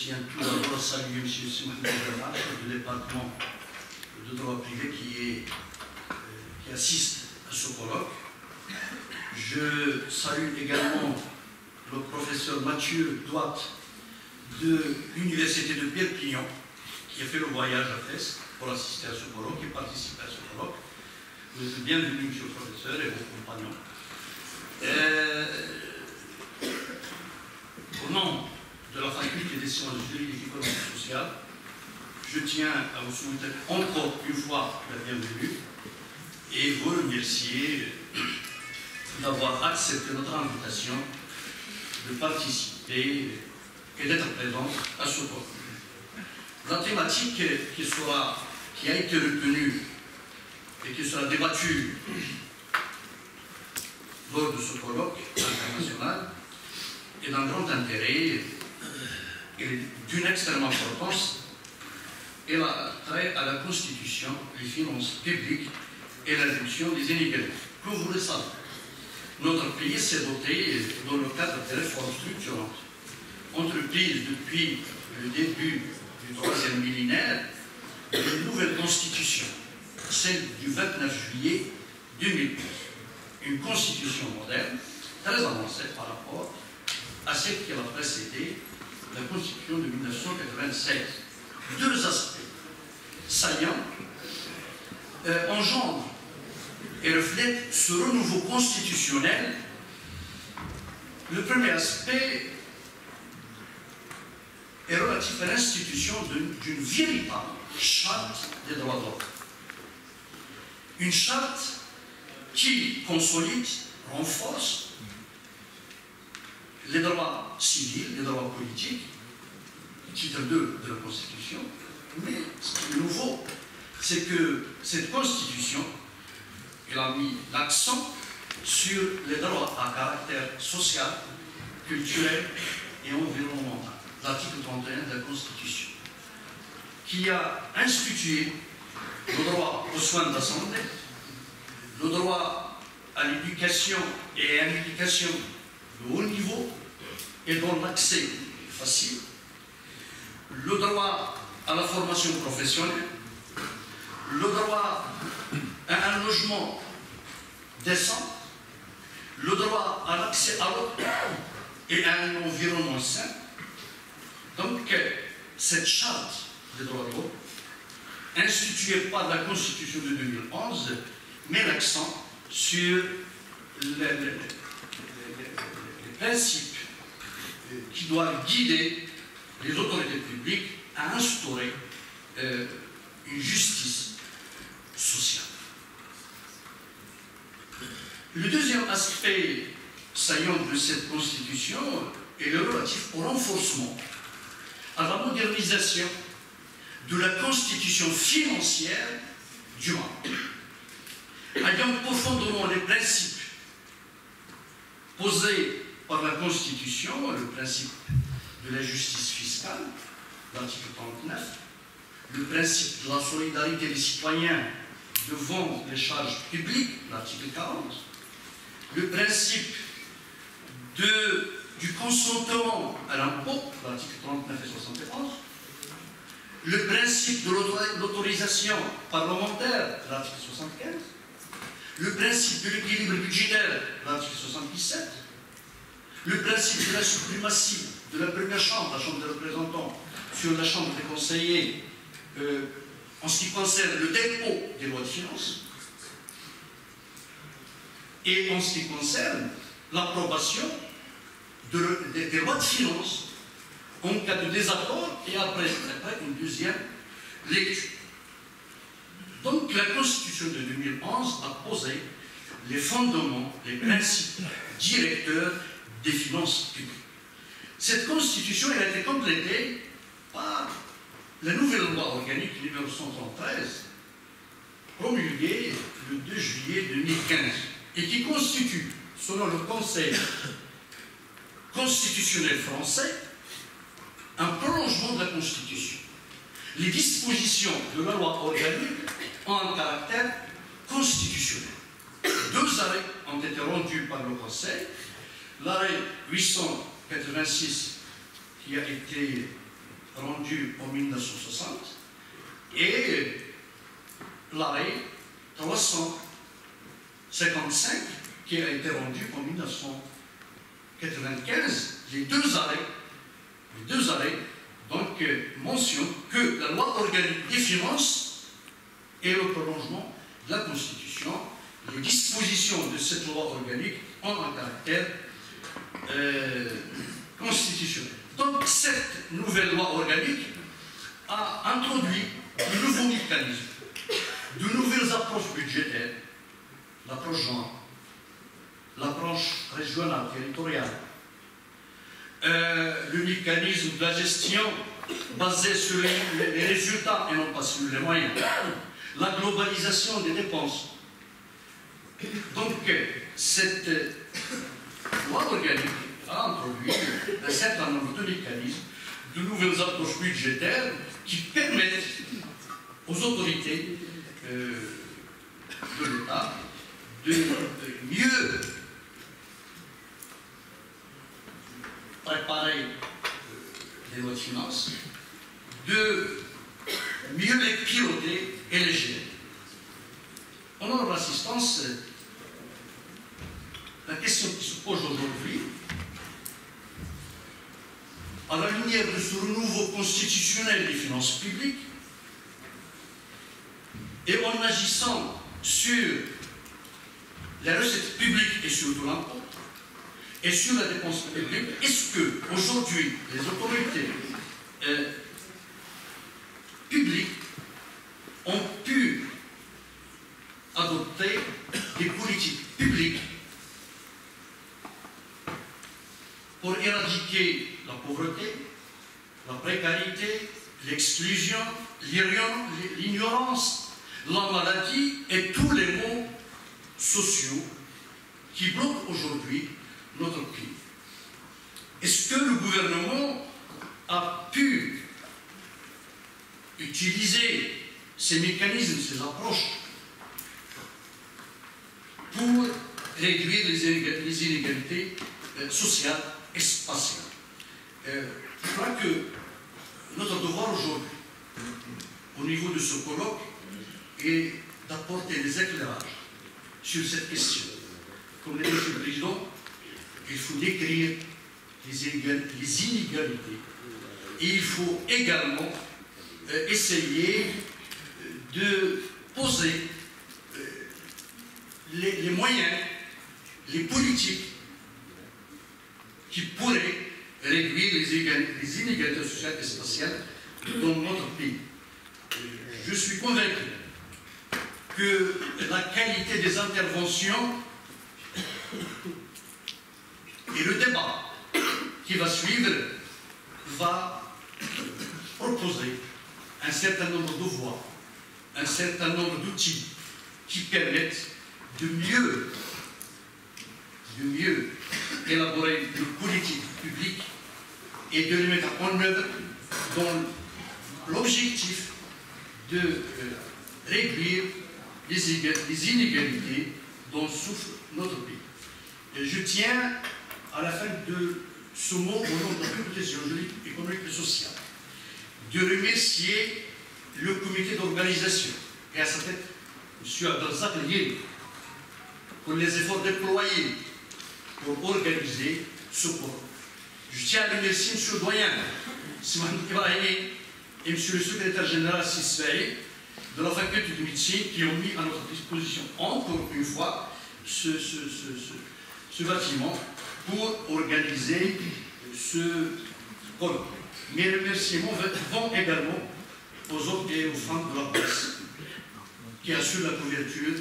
tiens tout d'abord à saluer M. Simon Bernard, chef du département de droit privé qui assiste à ce colloque. Je salue également le professeur Mathieu Douat de l'Université de Perpignan, qui a fait le voyage à Fès pour assister à ce colloque et participer à ce colloque. Vous êtes bienvenue, monsieur le professeur, et vos compagnons. Au nom de la Faculté des sciences juridiques, économiques et sociales, je tiens à vous souhaiter encore une fois la bienvenue et vous remercier d'avoir accepté notre invitation de participer et d'être présent à ce colloque. La thématique qui a été retenue et qui sera débattue lors de ce colloque international est d'un grand intérêt et d'une extrême importance. Elle a trait à la Constitution, les finances publiques et la réduction des inégalités. Comme vous le savez, notre pays s'est doté, dans le cadre des réformes structurantes entreprises depuis le début du troisième millénaire, d'une nouvelle constitution, celle du 29 juillet 2011. Une constitution moderne, très avancée par rapport à celle qui a précédé la constitution de 1996. Deux aspects saillants engendrent et reflètent ce renouveau constitutionnel. Le premier aspect est relatif à l'institution d'une véritable charte des droits de l'homme. Une charte qui consolide, renforce les droits civils, les droits politiques, titre 2 de la Constitution. Mais ce qui est nouveau, c'est que cette Constitution, elle a mis l'accent sur les droits à caractère social, culturel et environnemental. L'article 31 de la Constitution, qui a institué le droit aux soins de la santé, le droit à l'éducation et à une éducation de haut niveau et dont l'accès est facile, le droit à la formation professionnelle, le droit à un logement décent, le droit à l'accès à l'eau et à un environnement sain. Donc, cette charte des droits de l'homme, instituée par la Constitution de 2011, met l'accent sur les principes qui doivent guider les autorités publiques à instaurer une justice sociale. Le deuxième aspect saillant de cette Constitution est le relatif au renforcement, à la modernisation de la constitution financière du Maroc, ayant profondément les principes posés par la Constitution, le principe de la justice fiscale, l'article 39, le principe de la solidarité des citoyens devant les charges publiques, l'article 40, le principe du consentement à l'impôt, l'article 39 et 71, le principe de l'autorisation parlementaire, l'article 75, le principe de l'équilibre budgétaire, l'article 77, le principe de la suprématie de la première chambre, la Chambre des représentants, sur la Chambre des conseillers, en ce qui concerne le dépôt des lois de finances, et en ce qui concerne l'approbation des lois de finances en cas de désaccord et après une deuxième lecture. Donc la Constitution de 2011 a posé les fondements, les principes directeurs des finances publiques. Cette Constitution elle a été complétée par la nouvelle loi organique numéro 113, promulguée le 2 juillet 2015, et qui constitue, selon le Conseil constitutionnel français, un prolongement de la Constitution. Les dispositions de la loi organique ont un caractère constitutionnel. Deux arrêts ont été rendus par le Conseil. L'arrêt 886 qui a été rendu en 1960 et l'arrêt 355 qui a été rendu en 1995. Les deux arrêts donc mentionnent que la loi organique des finances est le prolongement de la Constitution. Les dispositions de cette loi organique ont un caractère constitutionnel. Donc cette nouvelle loi organique a introduit de nouveaux mécanismes, de nouvelles approches budgétaires, l'approche genre, l'approche régionale, territoriale, le mécanisme de la gestion basé sur les résultats et non pas sur les moyens, la globalisation des dépenses. Donc cette loi organique a introduit un certain nombre de mécanismes, de nouvelles approches budgétaires qui permettent aux autorités de l'État de mieux préparer les lois de finances, de mieux les piloter et les gérer. Honorable assistance, la question qui se pose aujourd'hui, à la lumière de ce renouveau constitutionnel des finances publiques, et en agissant sur les recettes publiques et surtout l'impôt, et sur la dépense publique, est-ce que aujourd'hui les autorités publiques ont pu adopter des politiques publiques pour éradiquer la pauvreté, la précarité, l'exclusion, l'ignorance, la maladie et tous les maux sociaux qui bloquent aujourd'hui notre pays? Est-ce que le gouvernement a pu utiliser ces mécanismes, ces approches pour réduire les inégalités sociales et spatiales? Je crois que notre devoir aujourd'hui, au niveau de ce colloque, est d'apporter des éclairages sur cette question. Comme l'a dit M. le Président, il faut décrire les inégalités et il faut également essayer de poser les moyens, les politiques qui pourraient réduire les inégalités sociales et spatiales dans notre pays. Je suis convaincu que la qualité des interventions et le débat qui va suivre va proposer un certain nombre de voies, un certain nombre d'outils qui permettent de mieux élaborer une politique publique et de les mettre en œuvre dans l'objectif de réduire les inégalités dont souffre notre pays. Et je tiens, à la fin de ce mot, au nom de la communauté géologique, économique et sociale, de remercier le comité d'organisation et à sa tête, M. Abdelzak Lié, pour les efforts déployés pour organiser ce forum. Je tiens à remercier M. le doyen, Simon Ibrahimi, et M. le secrétaire général Sisfaï, de la faculté de médecine, qui ont mis à notre disposition encore une fois ce bâtiment pour organiser ce colloque. Mes remerciements vont également aux hommes et aux femmes de la presse qui assurent la couverture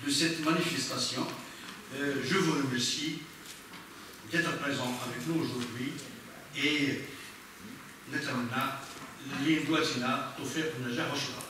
de cette manifestation. Je vous remercie d'être présent avec nous aujourd'hui et notamment les doigts offert pour Najah Rochela.